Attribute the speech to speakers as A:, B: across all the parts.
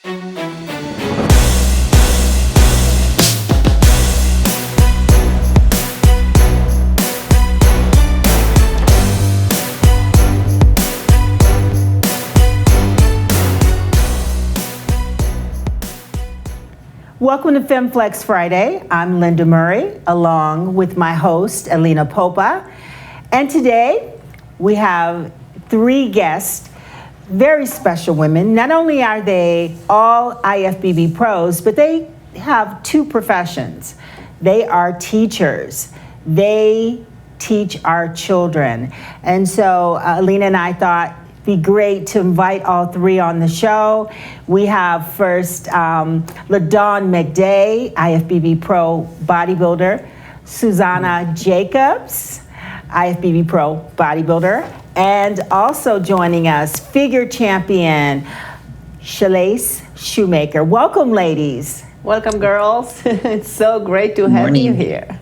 A: Welcome to FemFlex Friday. I'm Lenda Murray, along with my host, Alina Popa. And today, we have 3 guests, very special women. Not only are they all IFBB pros, but they have 2 professions. They are teachers. They teach our children. And so Alina and I thought be great to invite all 3 on the show. We have first LaDawn McDay, IFBB Pro bodybuilder, Susanna Jacobs, IFBB Pro bodybuilder, and also joining us, figure champion, Shelace Shoemaker. Welcome, ladies.
B: Welcome, girls. It's so great to have you here.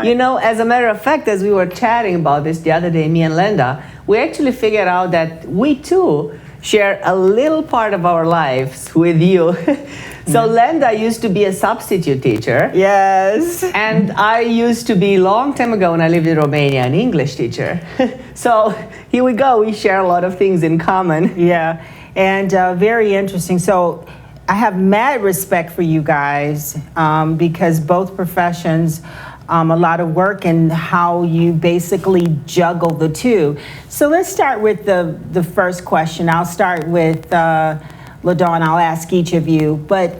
B: You know, as a matter of fact, as we were chatting about this the other day, me and Lenda, we actually figured out that we too share a little part of our lives with you. So Lenda used to be a substitute teacher.
A: Yes.
B: And I used to be, long time ago when I lived in Romania, an English teacher. So here we go, we share a lot of things in common.
A: Yeah, and very interesting. So I have mad respect for you guys because both professions, a lot of work and how you basically juggle the 2. So let's start with the first question. I'll start with LaDawn. I'll ask each of you. But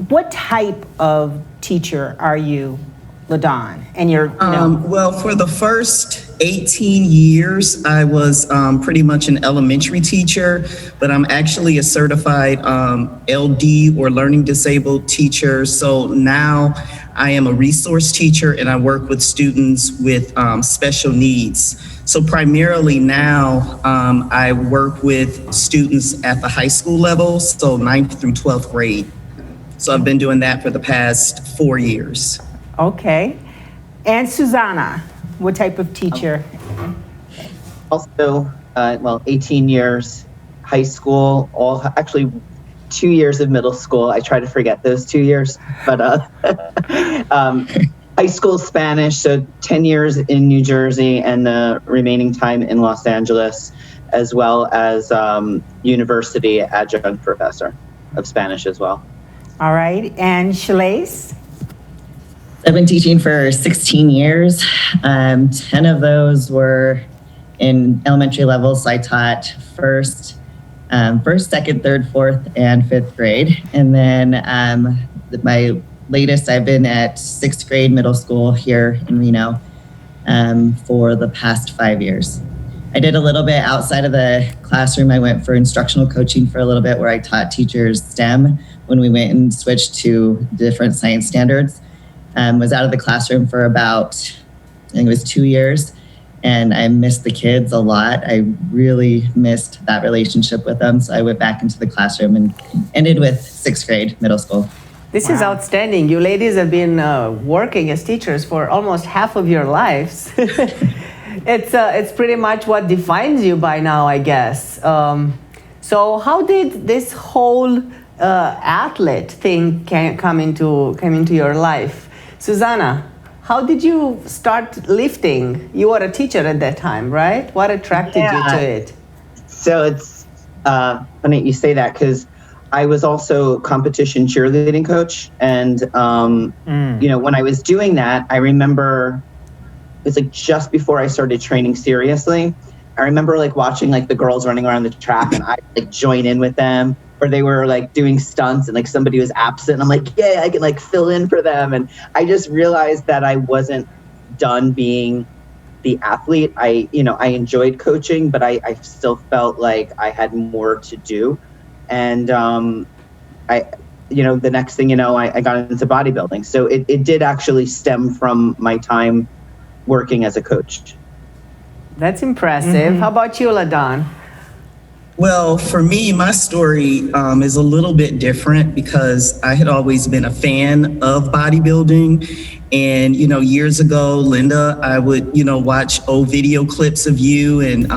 A: what type of teacher are you, LaDawn? And you're,
C: well, for the first 18 years, I was pretty much an elementary teacher, but I'm actually a certified LD or learning disabled teacher. So now I am a resource teacher and I work with students with special needs. So primarily now I work with students at the high school level, so 9th through 12th grade. So I've been doing that for the past 4 years.
A: Okay. And Susanna, what type of teacher?
D: Also, 18 years, high school, actually 2 years of middle school. I try to forget those 2 years, but high school Spanish, so 10 years in New Jersey and the remaining time in Los Angeles, as well as university adjunct professor of Spanish as well.
A: All right, and Shelace?
E: I've been teaching for 16 years. 10 of those were in elementary levels. So I taught first, second, third, fourth, and fifth grade. And then my latest, I've been at 6th grade middle school here in Reno for the past 5 years. I did a little bit outside of the classroom. I went for instructional coaching for a little bit where I taught teachers STEM when we went and switched to different science standards. Was out of the classroom for about, I think it was 2 years, and I missed the kids a lot. I really missed that relationship with them. So I went back into the classroom and ended with 6th grade middle school.
B: This is outstanding. You ladies have been working as teachers for almost half of your lives. It's pretty much what defines you by now, I guess. So how did this whole athlete thing come into your life? Susanna, how did you start lifting? You were a teacher at that time, right? What attracted you to it?
D: So it's funny you say that because I was also competition cheerleading coach. And, when I was doing that, I remember it was like just before I started training seriously. I remember like watching like the girls running around the track and I like join in with them, or they were like doing stunts and like somebody was absent. I'm like, yeah, I can like fill in for them. And I just realized that I wasn't done being the athlete. I enjoyed coaching, but I still felt like I had more to do. And the next thing I got into bodybuilding. So it did actually stem from my time working as a coach.
B: That's impressive. How about you, LaDawn?
C: Well, for me, my story is a little bit different because I had always been a fan of bodybuilding. And, years ago, Lenda, I would, watch old video clips of you and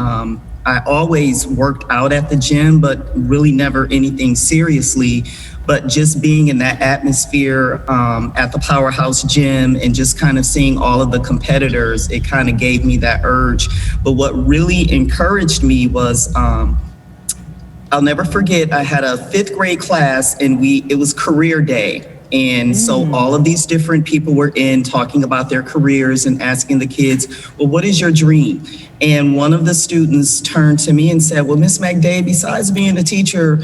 C: I always worked out at the gym, but really never anything seriously. But just being in that atmosphere at the Powerhouse Gym and just kind of seeing all of the competitors, it kind of gave me that urge. But what really encouraged me was, I'll never forget, I had a 5th grade class and it was career day. And so all of these different people were in talking about their careers and asking the kids, well, what is your dream? And one of the students turned to me and said, well, Miss McDay, besides being a teacher,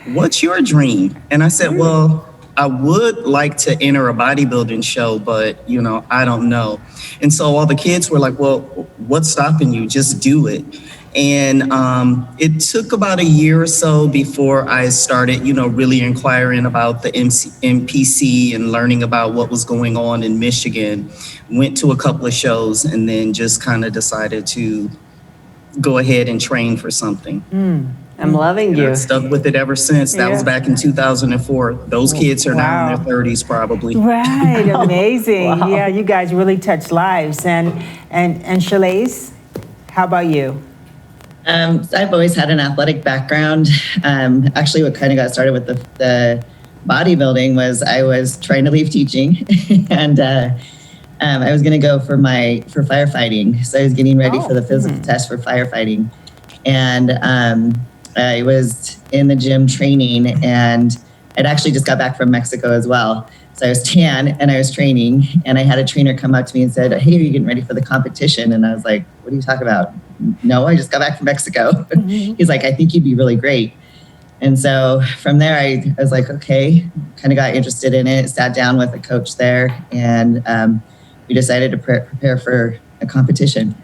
C: what's your dream? And I said, well, I would like to enter a bodybuilding show, but, I don't know. And so all the kids were like, well, what's stopping you? Just do it. And it took about a year or so before I started, really inquiring about the MPC and learning about what was going on in Michigan. Went to a couple of shows and then just kind of decided to go ahead and train for something.
B: I'm loving you.
C: I've stuck with it ever since. That was back in 2004. Those kids are now in their 30s probably.
A: Right, amazing. Yeah, you guys really touch lives. And Shelace, how about you?
E: I've always had an athletic background. Actually, what kind of got started with the bodybuilding was I was trying to leave teaching, and I was going to go for firefighting. So I was getting ready for the physical test for firefighting, and I was in the gym training, and I'd actually just got back from Mexico as well. So I was tan and I was training, and I had a trainer come up to me and said, hey, are you getting ready for the competition? And I was like, what are you talking about? No, I just got back from Mexico. He's like, I think you'd be really great. And so from there, I was like, okay, kind of got interested in it, sat down with a coach there, and we decided to prepare for a competition.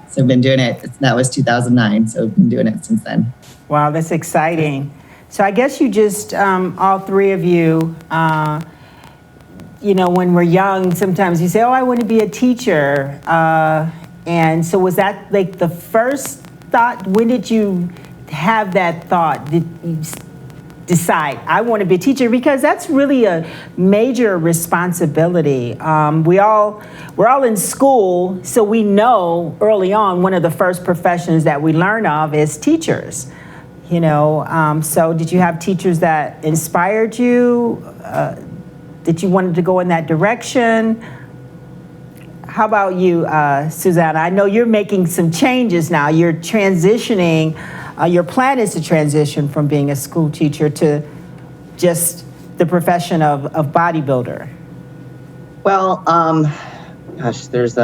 E: So I've been doing it. That was 2009. So I've been doing it since then.
A: Wow, that's exciting. So I guess you just, all three of you, when we're young, sometimes you say, oh, I want to be a teacher. And so was that like the first thought? When did you have that thought? Did you decide, I want to be a teacher? Because that's really a major responsibility. We're all in school, so we know early on one of the first professions that we learn of is teachers. So did you have teachers that inspired you? Did you want to go in that direction? How about you, Susanna? I know you're making some changes now. You're transitioning. Your plan is to transition from being a school teacher to just the profession of bodybuilder.
D: Well, gosh, there's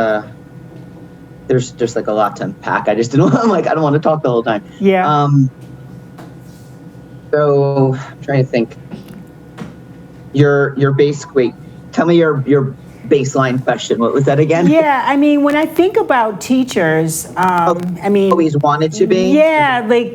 D: just like a lot to unpack. I don't want to talk the whole time.
A: Yeah.
D: So I'm trying to think. Your basic weight. Tell me your baseline question. What was that again?
A: Yeah, I mean, when I think about teachers,
D: always wanted to be.
A: Yeah, I mean,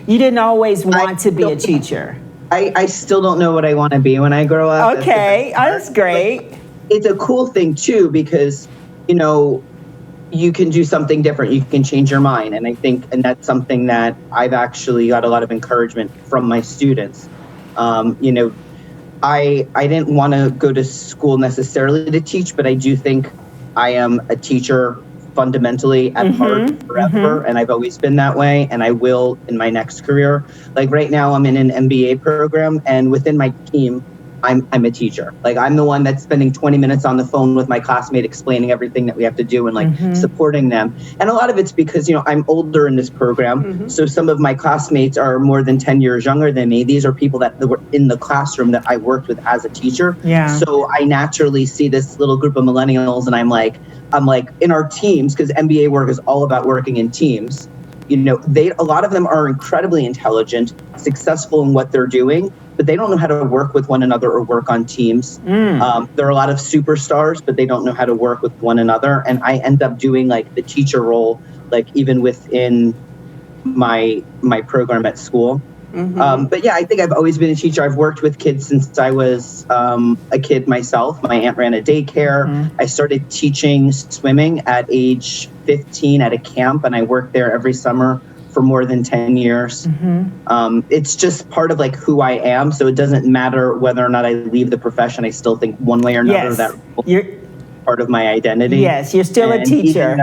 A: you didn't always want to be a teacher.
D: I still don't know what I want to be when I grow up.
A: Okay, that's great.
D: But it's a cool thing too, because you can do something different. You can change your mind, and that's something that I've actually got a lot of encouragement from my students. I didn't want to go to school necessarily to teach, but I do think I am a teacher fundamentally at heart forever, and I've always been that way, and I will in my next career. Like right now, I'm in an MBA program, and within my team, I'm a teacher. Like I'm the one that's spending 20 minutes on the phone with my classmate explaining everything that we have to do and supporting them. And a lot of it's because, I'm older in this program. So some of my classmates are more than 10 years younger than me. These are people that were in the classroom that I worked with as a teacher.
A: Yeah.
D: So I naturally see this little group of millennials, and I'm like in our teams, because MBA work is all about working in teams. A lot of them are incredibly intelligent, successful in what they're doing, but they don't know how to work with one another or work on teams. There are a lot of superstars, but they don't know how to work with one another. And I end up doing like the teacher role, like even within my program at school. But yeah, I think I've always been a teacher. I've worked with kids since I was a kid myself. My aunt ran a daycare. I started teaching swimming at age 15 at a camp, and I worked there every summer for more than 10 years. It's just part of like who I am. So it doesn't matter whether or not I leave the profession. I still think one way or another that you're part of my identity.
A: Yes, you're still a teacher.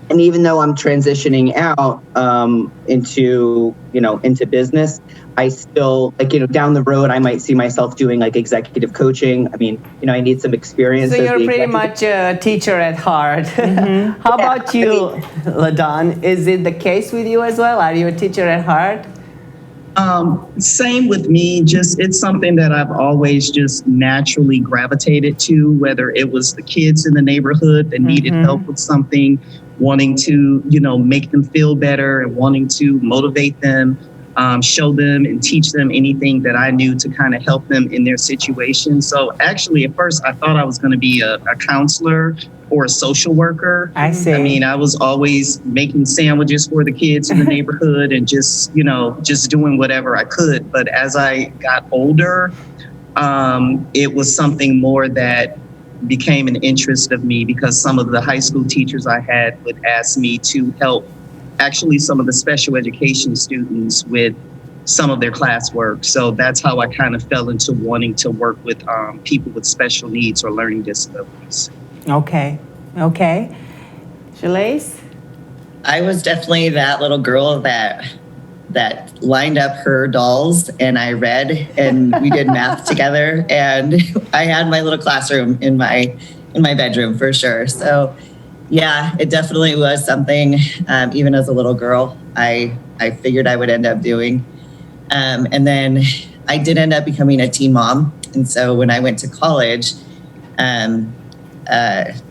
D: And even though I'm transitioning out into business, I still down the road I might see myself doing like executive coaching. I mean, I need some experience.
B: So
D: as
B: you're
D: the
B: pretty
D: executive.
B: much a teacher at heart. How about you, LaDawn? Is it the case with you as well? Are you a teacher at heart?
C: Same with me. Just it's something that I've always just naturally gravitated to, whether it was the kids in the neighborhood that needed help with something, wanting to, make them feel better and wanting to motivate them, show them and teach them anything that I knew to kind of help them in their situation. So actually, at first, I thought I was going to be a counselor or a social worker.
A: I see.
C: I mean, I was always making sandwiches for the kids in the neighborhood and just doing whatever I could. But as I got older, it was something more that became an interest of me because some of the high school teachers I had would ask me to help actually some of the special education students with some of their classwork. So that's how I kind of fell into wanting to work with people with special needs or learning disabilities.
A: Okay.
B: Shelace?
E: I was definitely that little girl that lined up her dolls and I read and we did math together, and I had my little classroom in my bedroom for sure. So yeah, it definitely was something, even as a little girl, I figured I would end up doing. And then I did end up becoming a teen mom. And so when I went to college, it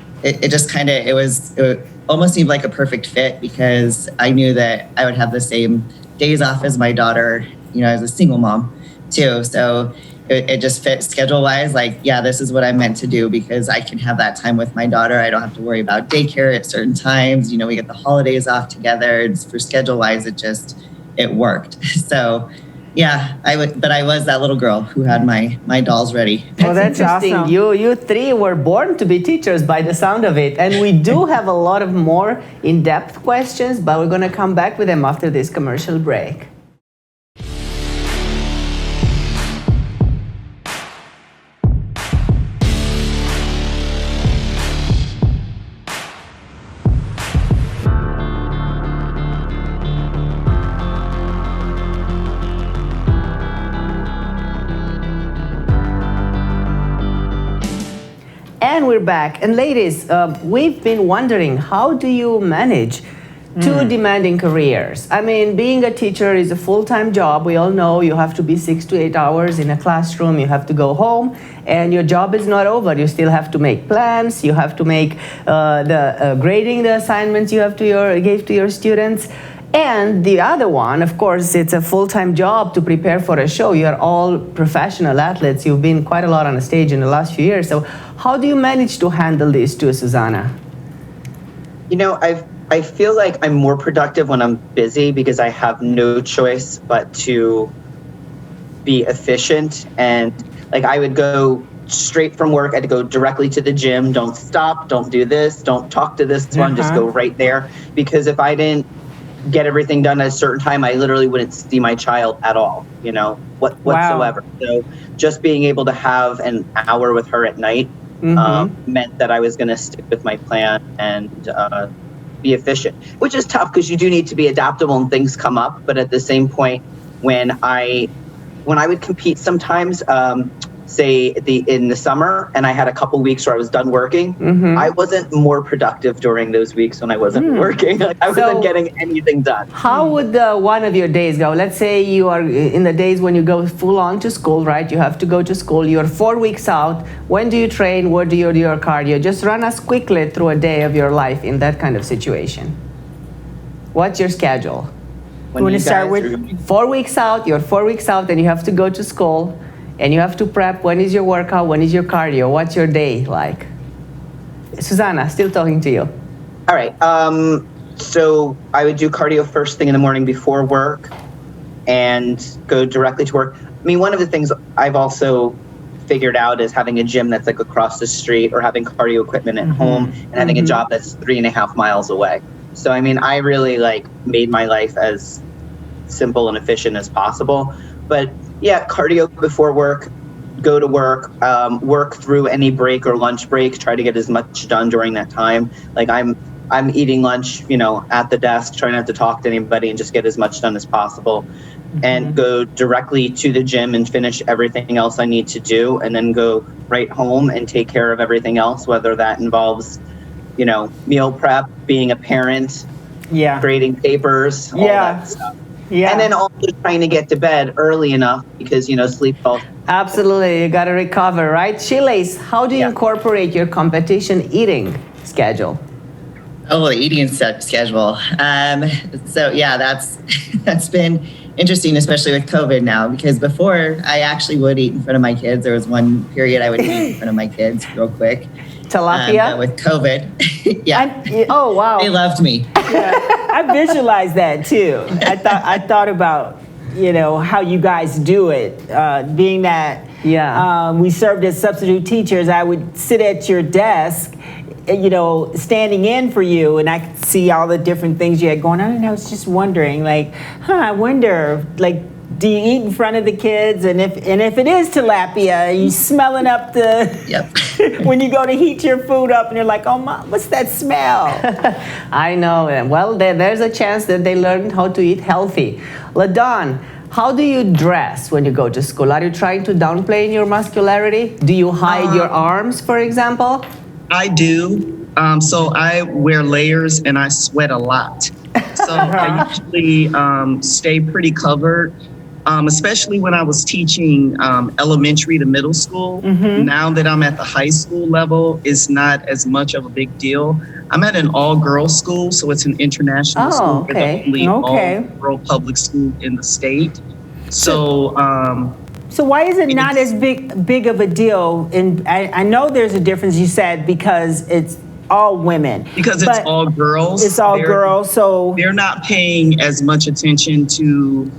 E: almost seemed like a perfect fit because I knew that I would have the same days off as my daughter, as a single mom too. So it just fit schedule wise, like, yeah, this is what I'm meant to do because I can have that time with my daughter. I don't have to worry about daycare at certain times. We get the holidays off together. For schedule wise, it worked. So yeah, I was that little girl who had my dolls ready.
B: Well, that's interesting.
A: awesome.
B: You three were born to be teachers by the sound of it. And we do have a lot of more in-depth questions, but we're going to come back with them after this commercial break. And we're back. And ladies, we've been wondering, how do you manage two demanding careers? I mean, being a teacher is a full-time job. We all know you have to be 6 to 8 hours in a classroom. You have to go home, and your job is not over. You still have to make plans. You have to make grading the assignments you have to give to your students. And the other one, of course, it's a full-time job to prepare for a show. You're all professional athletes. You've been quite a lot on the stage in the last few years. So how do you manage to handle these two, Susanna?
D: I feel like I'm more productive when I'm busy because I have no choice but to be efficient. And like I would go straight from work. I'd go directly to the gym. Don't stop. Don't do this. Don't talk to this one. Just go right there. Because if I didn't get everything done at a certain time, I literally wouldn't see my child at all, whatsoever.
A: Wow.
D: So just being able to have an hour with her at night meant that I was going to stick with my plan and be efficient, which is tough because you do need to be adaptable and things come up. But at the same point, when I would compete sometimes, say in the summer, and I had a couple weeks where I was done working, I wasn't more productive during those weeks when I wasn't working. Like I wasn't getting anything done.
B: How would one of your days go? Let's say you are in the days when you go full on to school, right? You have to go to school. You're 4 weeks out. When do you train? Where do you do your cardio? Just run us quickly through a day of your life in that kind of situation. What's your schedule?
D: When you
A: start with
B: 4 weeks out, you're 4 weeks out and you have to go to school and you have to prep. When is your workout? When is your cardio? What's your day like? Susanna, still talking to you.
D: All right. So I would do cardio first thing in the morning before work and go directly to work. I mean, one of the things I've also figured out is having a gym that's like across the street or having cardio equipment at home and having a job that's 3.5 miles away. So, I mean, I really made my life as simple and efficient as possible. But yeah, cardio before work, go to work, work through any break or lunch break, try to get as much done during that time. Like I'm I'm eating lunch, at the desk, trying not to talk to anybody and just get as much done as possible, and go directly to the gym and finish everything else I need to do, and then go right home and take care of everything else, whether that involves, meal prep, being a parent, grading papers, all that stuff. Yeah. And then also trying to get to bed early enough because, sleep falls.
B: Absolutely. You got to recover, right? Shelace, how do you incorporate your competition eating schedule?
E: Oh, the eating schedule. So yeah, that's been interesting, especially with COVID now, because before I actually would eat in front of my kids. There was one period I would eat in front of my kids real quick.
B: Tilapia?
E: But with COVID,
B: oh, wow.
E: They loved me.
A: I visualized that too. I thought about, how you guys do it. Being that we served as substitute teachers, I would sit at your desk, standing in for you, and I could see all the different things you had going on, and I was just wondering, I wonder, do you eat in front of the kids? And if it is tilapia, are you smelling up when you go to heat your food up and you're like, oh, Mom, what's that smell?
B: I know. Well, there's a chance that they learned how to eat healthy. LaDawn, how do you dress when you go to school? Are you trying to downplay your muscularity? Do you hide your arms, for example?
C: I do. So I wear layers and I sweat a lot. So I usually stay pretty covered. Especially when I was teaching elementary to middle school. Now that I'm at the high school level, it's not as much of a big deal. I'm at an all-girls school, so it's an international school.
B: Okay.
C: We're the only all-girl public school in the state. So
A: why is it not as big of a deal? I know there's a difference, you said, because it's all women.
C: Because it's all girls.
A: It's all girls, so
C: they're not paying as much attention to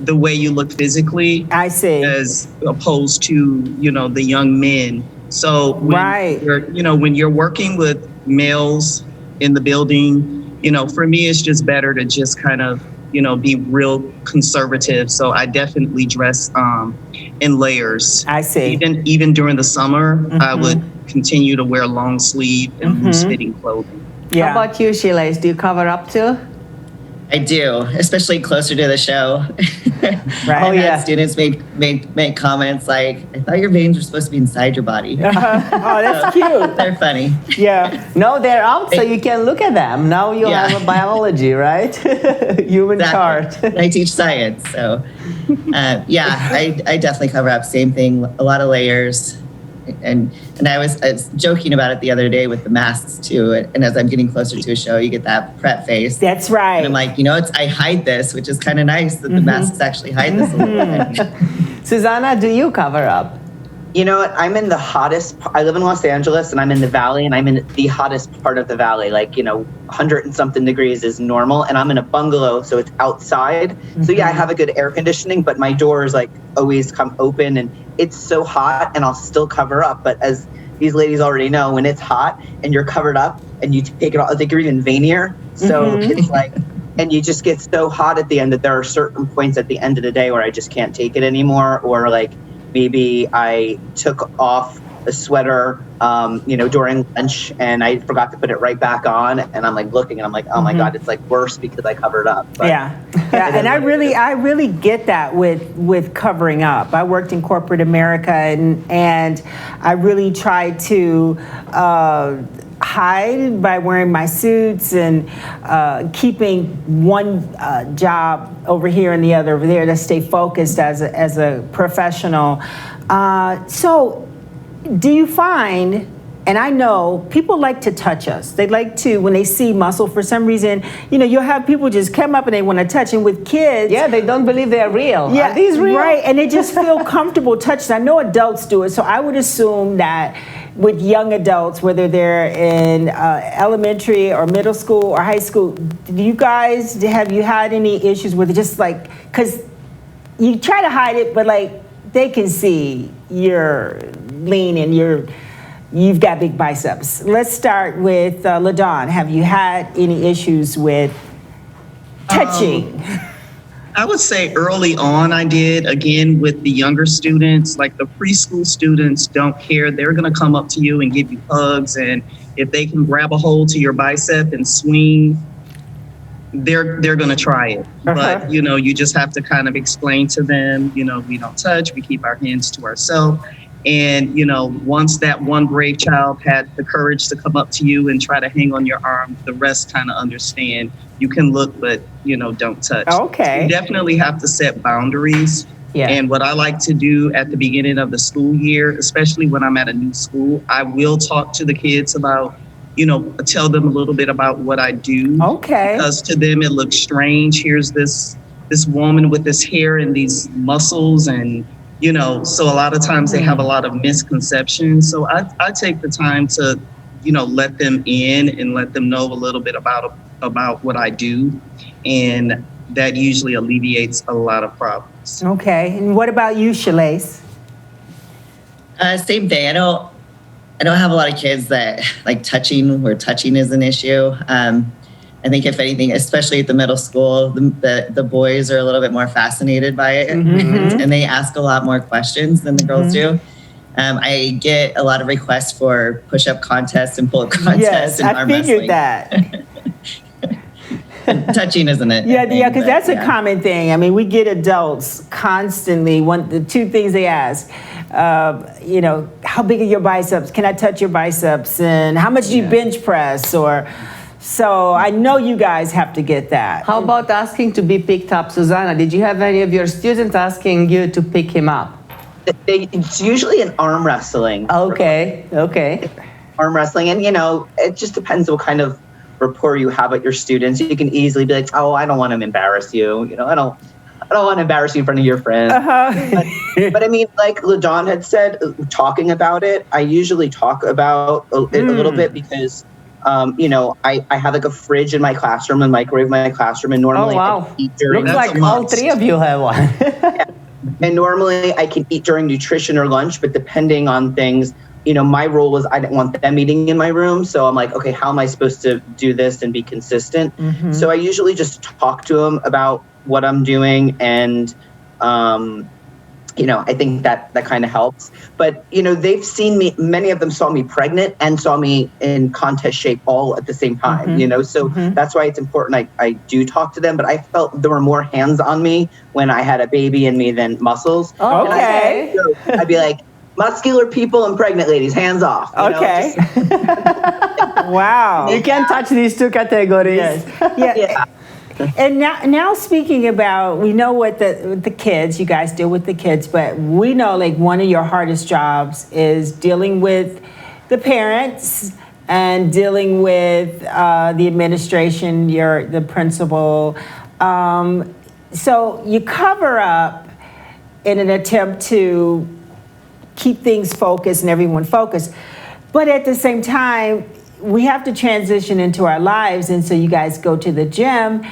C: the way you look physically,
A: I see,
C: as opposed to the young men. So when you're working with males in the building, for me it's just better to just kind of be real conservative. So I definitely dress in layers.
A: I see.
C: Even during the summer, I would continue to wear long sleeve and loose fitting clothing.
B: How about you, Shelace? Do you cover up too?
E: I do, especially closer to the show.
A: Right.
E: Oh yeah. Students make comments like, "I thought your veins were supposed to be inside your body."
A: Oh, that's cute.
E: They're funny.
A: Yeah.
B: No, they're out, so you can look at them. Now you have a biology, right? Human chart.
E: I teach science, so I definitely cover up. Same thing, a lot of layers. And I was joking about it the other day with the masks too. And as I'm getting closer to a show, you get that prep face.
A: That's right.
E: And I'm like, I hide this, which is kind of nice that the masks actually hide this a little bit.
B: Susanna, do you cover up?
D: You know what? I'm in the hottest. I live in Los Angeles, and I'm in the valley, and I'm in the hottest part of the valley. 100 and something degrees is normal, and I'm in a bungalow, so it's outside. So I have a good air conditioning, but my doors always come open, and it's so hot, and I'll still cover up. But as these ladies already know, when it's hot and you're covered up and you take it off, you're even veinier. So it's and you just get so hot at the end that there are certain points at the end of the day where I just can't take it anymore, or maybe I took off a sweater, during lunch, and I forgot to put it right back on, and I'm looking, and I'm like, oh my God, it's worse because I covered up. But
A: and I really get that with covering up. I worked in corporate America, and I really tried to hide by wearing my suits and keeping one job over here and the other over there to stay focused as a professional. So do you find, and I know people like to touch us. They like to, when they see muscle, for some reason, you'll have people just come up and they want to touch. And with kids,
B: they don't believe they're real.
A: Yeah,
B: are these real?
A: Right, and they just feel comfortable touching. I know adults do it, so I would assume that with young adults, whether they're in elementary or middle school or high school, have you had any issues with it? Just because you try to hide it, but they can see you're lean and you've got big biceps. Let's start with LaDawn. Have you had any issues with touching?
C: I would say early on I did. Again, with the younger students, like the preschool students don't care. They're going to come up to you and give you hugs. And if they can grab a hold to your bicep and swing, they're going to try it. But, you know, you just have to kind of explain to them, you know, we don't touch, we keep our hands to ourselves. And, you know, once that one brave child had the courage to come up to you and try to hang on your arm, the rest kind of understand. You can look, but, you know, don't touch.
A: Okay.
C: You definitely have to set boundaries.
B: Yeah.
C: And what I like to do at the beginning of the school year, especially when I'm at a new school, I will talk to the kids about, you know, tell them a little bit about what I do.
A: Okay.
C: Because to them it looks strange. Here's this woman with this hair and these muscles, and you know, so a lot of times they have a lot of misconceptions. So I take the time to, you know, let them in and let them know a little bit about what I do, and that usually alleviates a lot of problems.
A: Okay. And what about you, Shelace?
E: Same thing. I don't have a lot of kids that like touching, where touching is an issue. I think if anything, especially at the middle school, the boys are a little bit more fascinated by it, and they ask a lot more questions than the girls do. I get a lot of requests for push-up contests and pull-up contests and
A: I
E: arm
A: figured
E: wrestling.
A: that.
E: Touching isn't it?
A: Yeah, because that's a common thing. I mean, we get adults constantly, the two things they ask, you know, how big are your biceps? Can I touch your biceps? And how much do you bench press? So I know you guys have to get that.
B: How about asking to be picked up, Susanna? Did you have any of your students asking you to pick him up?
D: It's usually an arm wrestling.
B: Okay.
D: Arm wrestling, and you know, it just depends what kind of rapport you have with your students. You can easily be like, "Oh, I don't want to embarrass you. You know, I don't want to embarrass you in front of your friends." But I mean, like LaDawn had said, talking about it, I usually talk about it a little bit because, you know, I have like a fridge in my classroom and microwave in my classroom, and normally I can eat during.
B: Looks like all three of you have one.
D: And normally I can eat during nutrition or lunch, but depending on things, you know, my rule was I didn't want them eating in my room. So I'm like, okay, how am I supposed to do this and be consistent? So I usually just talk to them about what I'm doing. And, you know, I think that kind of helps. But, you know, they've seen me, many of them saw me pregnant and saw me in contest shape all at the same time, you know, so that's why it's important. I do talk to them, but I felt there were more hands on me when I had a baby in me than muscles.
A: Okay.
D: So I'd be like, muscular people and pregnant ladies, hands off. You know,
A: Wow.
B: You can't touch these two categories.
A: Yeah. And now speaking about, we know what the kids, you guys deal with the kids, but we know like one of your hardest jobs is dealing with the parents and dealing with the administration, the principal. So you cover up in an attempt to keep things focused and everyone focused. But at the same time, we have to transition into our lives. And so you guys go to the gym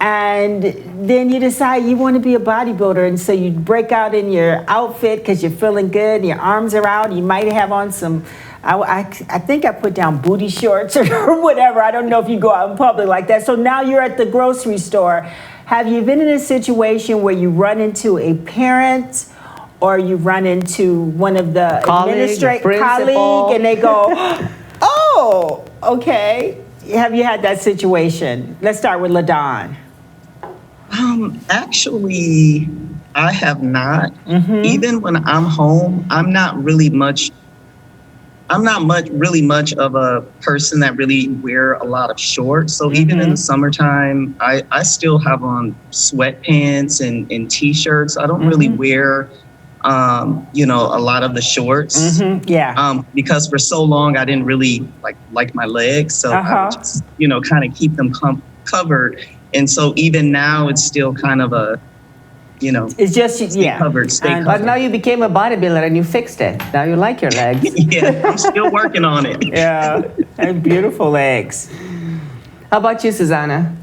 A: and then you decide you want to be a bodybuilder. And so you break out in your outfit because you're feeling good and your arms are out. You might have on some, I think I put down booty shorts or whatever. I don't know if you go out in public like that. So now you're at the grocery store. Have you been in a situation where you run into a parent or you run into one of the
B: colleague
A: and they go, oh, okay. Have you had that situation? Let's start with LaDawn.
C: Actually, I have not. Even when I'm home, I'm not really much of a person that really wear a lot of shorts. So even in the summertime, I still have on sweatpants and t-shirts. I don't really wear you know, a lot of the shorts. Because for so long I didn't really like my legs, so I would just, you know, kind of keep them covered. And so even now it's still kind of a, you know,
A: it's just
C: stay covered.
B: But now you became a bodybuilder and you fixed it. Now you like your legs.
C: Yeah, I'm still working on it.
A: Yeah, and beautiful legs.
B: How about you, Susanna?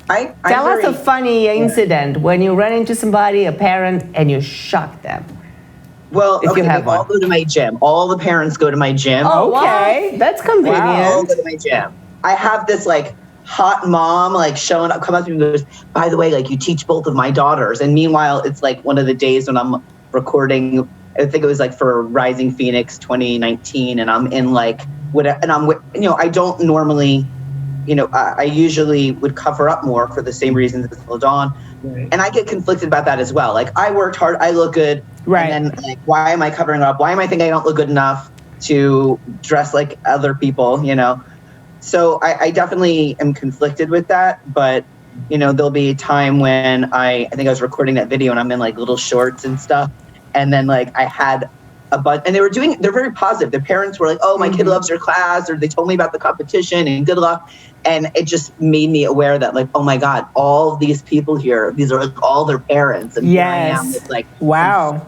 D: Tell
B: us a funny incident when you run into somebody, a parent, and you shock them.
D: Well,
B: if you have
D: they all go to my gym. All the parents go to my gym.
B: Oh, okay. Wow. That's convenient.
D: Wow. All go to my gym. I have this like hot mom, like showing up, come up to me and goes, by the way, like you teach both of my daughters. And meanwhile, it's like one of the days when I'm recording, I think it was like for Rising Phoenix 2019. And I'm in like, I don't normally, I usually would cover up more for the same reasons as LaDawn. Right. And I get conflicted about that as well. Like I worked hard, I look good. Right. And then like, why am I covering up? Why am I thinking I don't look good enough to dress like other people, So I definitely am conflicted with that, but there'll be a time when I think I was recording that video and I'm in like little shorts and stuff. And then like I had a bunch, and they're very positive. Their parents were like, oh, my kid loves your class, or they told me about the competition and good luck. And it just made me aware that like, oh my God, all these people here, these are like all their parents. And here I am with like, wow.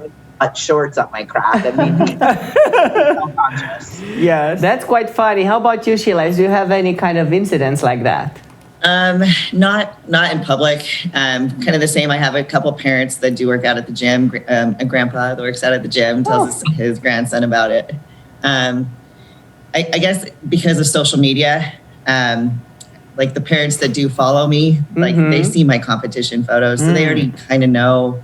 D: Shorts up my crack. I mean, self-conscious.
B: Yes, that's quite funny. How about you, Shelace? Do you have any kind of incidents like that?
E: Not in public. Kind of the same. I have a couple parents that do work out at the gym. A grandpa that works out at the gym tells his grandson about it. I guess because of social media, like the parents that do follow me, like they see my competition photos, so they already kind of know.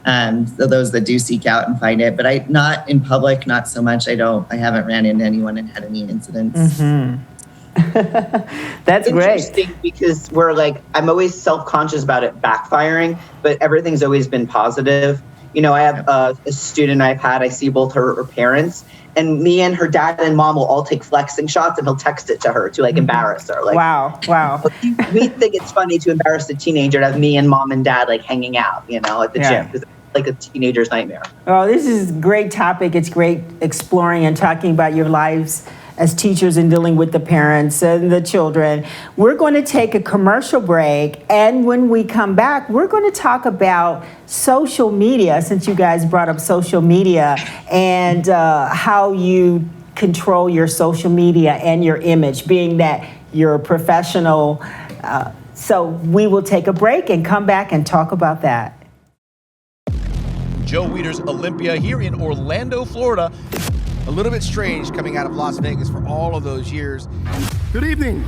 E: So those that do seek out and find it, but not in public, not so much. I haven't ran into anyone and had any incidents.
B: That's
D: interesting
B: great.
D: Because I'm always self-conscious about it backfiring, but everything's always been positive. I have a student I see both her parents, and me and her dad and mom will all take flexing shots, and he'll text it to her to like embarrass her. Like,
A: wow.
D: We think it's funny to embarrass a teenager to have me and mom and dad like hanging out, at the gym. It's like a teenager's nightmare.
A: Oh, this is a great topic. It's great exploring and talking about your lives as teachers and dealing with the parents and the children. We're going to take a commercial break, and when we come back, we're going to talk about social media, since you guys brought up social media, and how you control your social media and your image, being that you're a professional. So we will take a break and come back and talk about that.
F: Joe Weider's Olympia here in Orlando, Florida. A little bit strange coming out of Las Vegas for all of those years.
G: Good evening,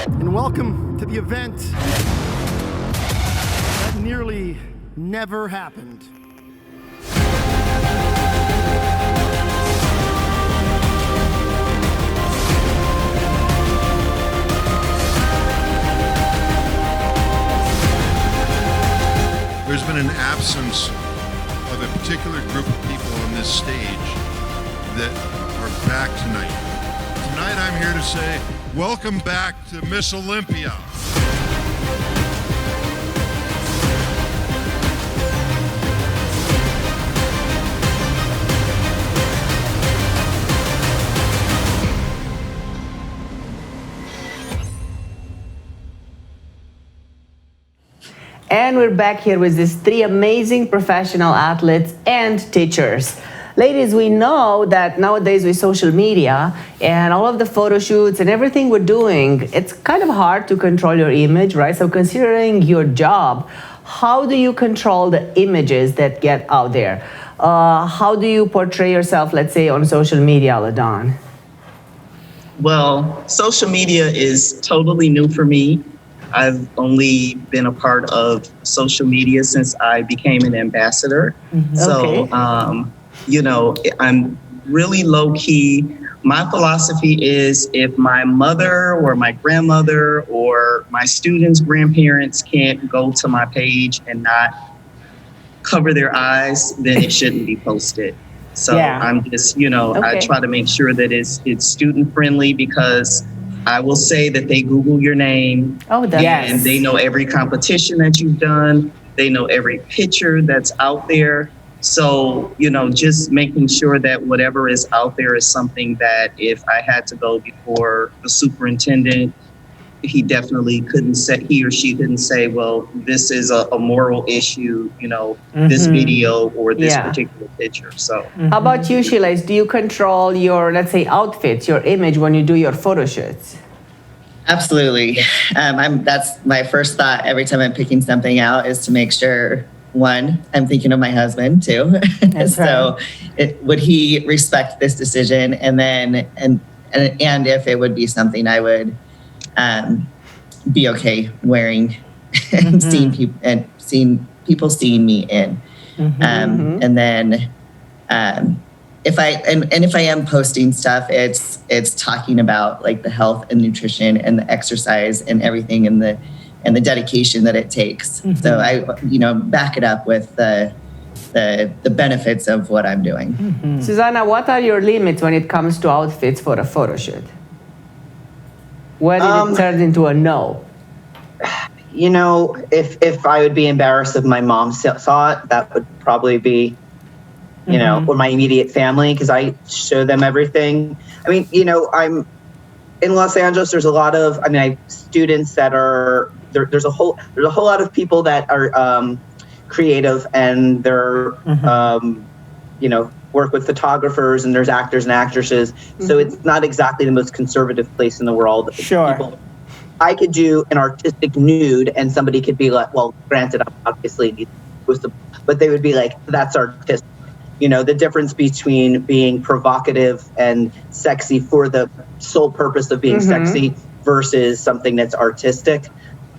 G: and welcome to the event that nearly never happened.
H: There's been an absence of a particular group of people on this stage that are back tonight. Tonight I'm here to say, welcome back to Miss Olympia.
B: And we're back here with these three amazing professional athletes and teachers. Ladies, we know that nowadays with social media and all of the photo shoots and everything we're doing, it's kind of hard to control your image, right? So considering your job, how do you control the images that get out there? How do you portray yourself, let's say, on social media, LaDawn?
C: Well, social media is totally new for me. I've only been a part of social media since I became an ambassador.
B: Okay.
C: So, I'm really low key. My philosophy is if my mother or my grandmother or my students' grandparents can't go to my page and not cover their eyes, then it shouldn't be posted. So I'm just, I try to make sure that it's student friendly, because I will say that they Google your name.
B: Oh,
C: and they know every competition that you've done. They know every picture that's out there. So, just making sure that whatever is out there is something that if I had to go before the superintendent, he definitely couldn't say, he or she couldn't say, well, this is a moral issue, this video or this particular picture. So
B: how about you, Shelace? Do you control your, let's say, outfits, your image when you do your photo shoots?
E: Absolutely. That's my first thought every time I'm picking something out, is to make sure, one, I'm thinking of my husband too. So would he respect this decision? And then, and if it would be something I would be okay wearing and seeing people seeing me in. And then if I am posting stuff, it's talking about like the health and nutrition and the exercise and everything and the dedication that it takes. So I back it up with the benefits of what I'm doing.
B: Susanna, what are your limits when it comes to outfits for a photo shoot? When did it turn into a no?
D: If I would be embarrassed if my mom saw it, that would probably be, or my immediate family, because I show them everything. I mean, I'm in Los Angeles. There's a lot of, I have students that are there. There's a whole lot of people that are creative, and they're work with photographers, and there's actors and actresses. So it's not exactly the most conservative place in the world.
A: Sure.
D: I could do an artistic nude, and somebody could be like, well, granted, obviously, but they would be like, that's artistic. The difference between being provocative and sexy for the sole purpose of being sexy versus something that's artistic.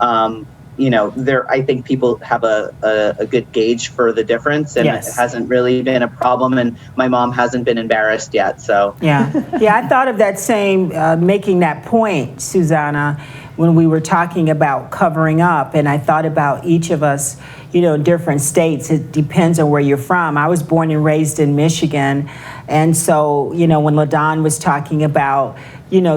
D: I think people have a good gauge for the difference, and it hasn't really been a problem, and my mom hasn't been embarrassed yet. So
A: yeah, I thought of that same making that point, Susanna, when we were talking about covering up, and I thought about each of us, different states. It depends on where you're from. I was born and raised in Michigan, and so when LaDawn was talking about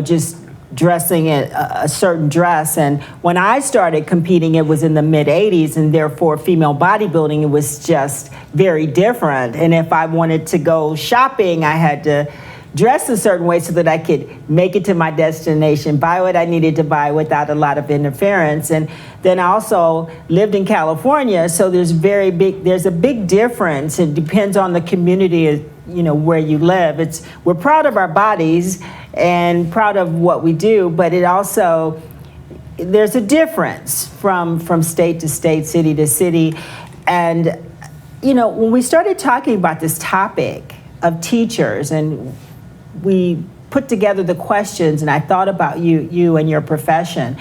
A: just dressing a certain dress, and when I started competing, it was in the mid 80s, and therefore female bodybuilding, it was just very different. And if I wanted to go shopping, I had to dress a certain way so that I could make it to my destination, buy what I needed to buy without a lot of interference. And then I also lived in California, so there's a big difference. It depends on the community, where you live. We're proud of our bodies and proud of what we do, but there's a difference from state to state, city to city. And when we started talking about this topic of teachers, and we put together the questions, and I thought about you and your profession,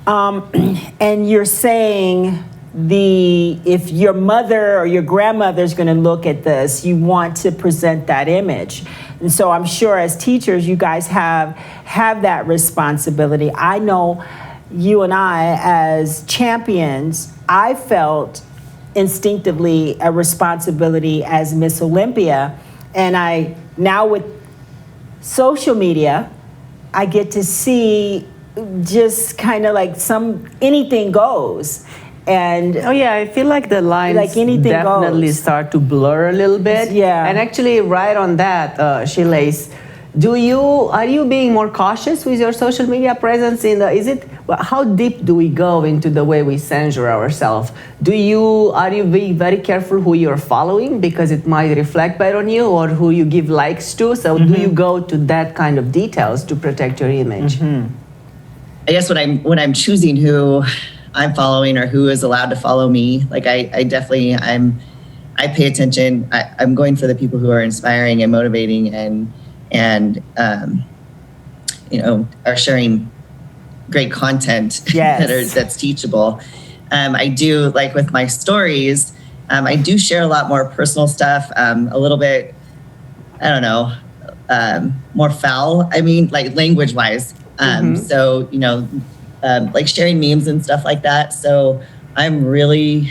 A: and you're saying if your mother or your grandmother is going to look at this, you want to present that image. And so I'm sure as teachers, you guys have that responsibility. I know you and I, as champions, I felt instinctively a responsibility as Miss Olympia, and now with social media, I get to see just kind of like anything goes. And
B: I feel like the lines
A: definitely
B: start to blur a little bit.
A: Yeah.
B: And actually, right on that, Shelace, are you being more cautious with your social media presence? How deep do we go into the way we censor ourselves? Are you being very careful who you're following because it might reflect bad on you, or who you give likes to? So do you go to that kind of details to protect your image?
E: I guess when I'm choosing who I'm following or who is allowed to follow me, like I definitely I pay attention. I'm going for the people who are inspiring and motivating and are sharing great content that's teachable. I do, like with my stories, I do share a lot more personal stuff, a little bit, I don't know, more foul. I mean, like language wise. So, like sharing memes and stuff like that. So I'm really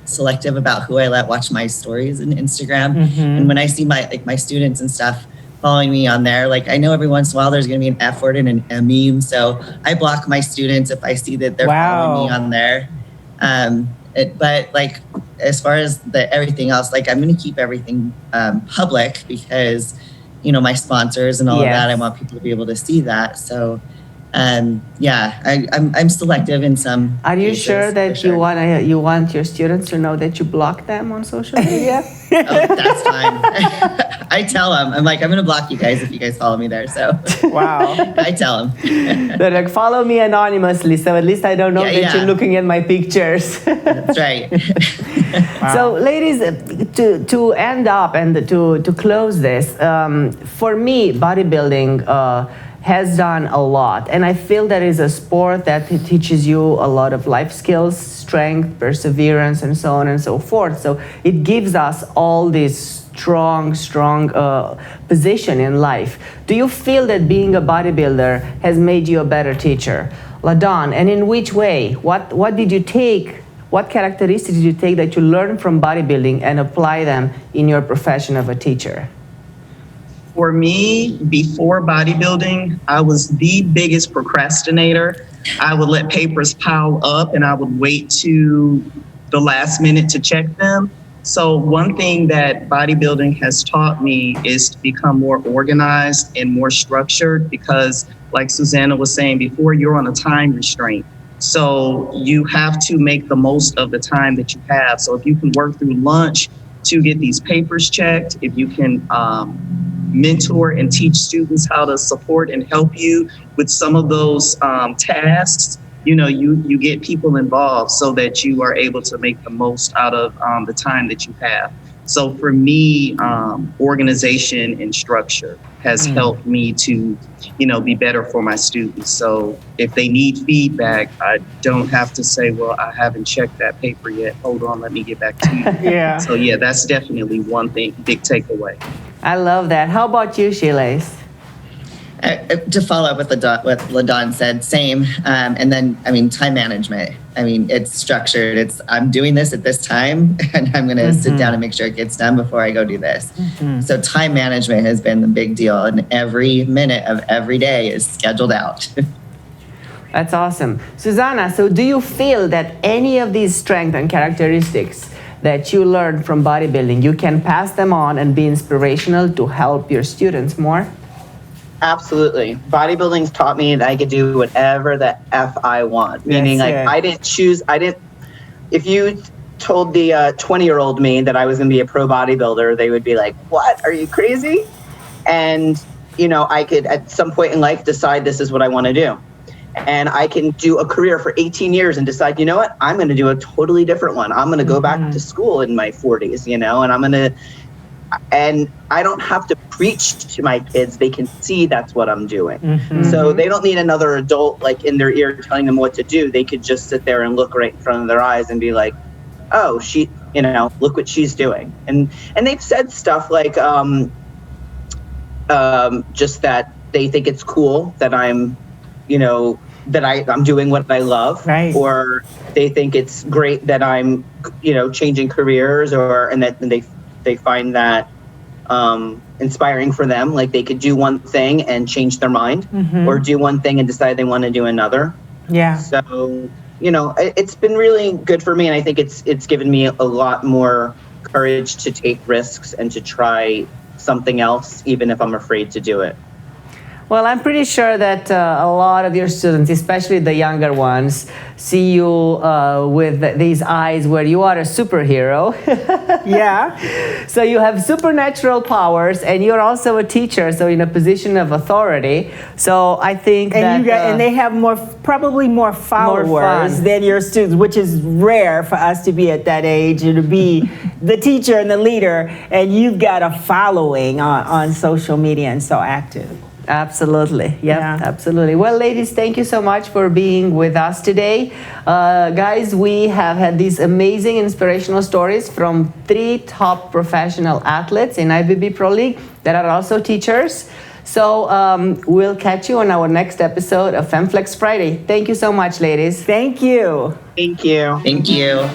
E: selective about who I let watch my stories in Instagram. And when I see my students and stuff following me on there, like I know every once in a while there's going to be an F word and a meme. So I block my students if I see that they're following me on there. But like, as far as everything else, like I'm going to keep everything public because, my sponsors and all of that, I want people to be able to see that. So I'm selective in some.
B: Are you sure that you want your students to know that you block them on social media?
E: Oh, that's fine. I tell them, I'm like, I'm going to block you guys if you guys follow me there. So
A: wow,
E: I tell them.
B: They're like, follow me anonymously, so at least I don't know that you're looking at my pictures.
E: That's right.
B: Wow. So, ladies, to end up and to close this, for me, bodybuilding has done a lot. And I feel that is a sport that teaches you a lot of life skills, strength, perseverance, and so on and so forth. So it gives us all this strong position in life. Do you feel that being a bodybuilder has made you a better teacher? LaDawn, and in which way? What did you take? What characteristics did you take that you learned from bodybuilding and apply them in your profession of a teacher?
C: For me, before bodybuilding, I was the biggest procrastinator. I would let papers pile up and I would wait to the last minute to check them. So one thing that bodybuilding has taught me is to become more organized and more structured because, like Susanna was saying before, you're on a time restraint. So you have to make the most of the time that you have. So if you can work through lunch to get these papers checked, if you can mentor and teach students how to support and help you with some of those tasks, you get people involved so that you are able to make the most out of the time that you have. So for me, organization and structure has helped me to, be better for my students. So if they need feedback, I don't have to say, well, I haven't checked that paper yet. Hold on, let me get back to you.
A: Yeah.
C: So yeah, that's definitely one thing, big takeaway.
B: I love that. How about you, Shelace?
E: To follow up with what LaDawn said, same. And then, time management. It's structured. I'm doing this at this time, and I'm going to sit down and make sure it gets done before I go do this. So time management has been the big deal, and every minute of every day is scheduled out.
B: That's awesome. Susanna, so do you feel that any of these strengths and characteristics that you learned from bodybuilding, you can pass them on and be inspirational to help your students more?
D: Absolutely. Bodybuilding's taught me that I could do whatever the F I want. Meaning, I didn't choose, if you told the 20-year-old me that I was going to be a pro bodybuilder, they would be like, what? Are you crazy? And, I could, at some point in life, decide this is what I want to do. And I can do a career for 18 years and decide, you know what? I'm going to do a totally different one. I'm going to go back to school in my 40s, and I don't have to preach to my kids. They can see that's what I'm doing. So they don't need another adult in their ear telling them what to do. They could just sit there and look right in front of their eyes and be like, oh, she, look what she's doing. And they've said stuff like just that they think it's cool that I'm, that I'm doing what I love,
A: right.
D: Or they think it's great that I'm, changing careers, and that they find that inspiring for them. Like they could do one thing and change their mind, or do one thing and decide they want to do another.
A: Yeah.
D: So, it's been really good for me, and I think it's given me a lot more courage to take risks and to try something else, even if I'm afraid to do it.
B: Well, I'm pretty sure that a lot of your students, especially the younger ones, see you with these eyes where you are a superhero.
A: Yeah.
B: So you have supernatural powers, and you're also a teacher, so in a position of authority. So I think
A: and they have probably more followers than your students, which is rare for us to be at that age and to be the teacher and the leader, and you've got a following on social media and so active.
B: Absolutely. Yep,
A: Yeah.
B: Absolutely. Well, ladies, thank you so much for being with us today. Guys, we have had these amazing inspirational stories from 3 top professional athletes in IFBB Pro League that are also teachers. So we'll catch you on our next episode of FemFlex Friday. Thank you so much, ladies.
A: Thank you.
D: Thank you.
E: Thank you.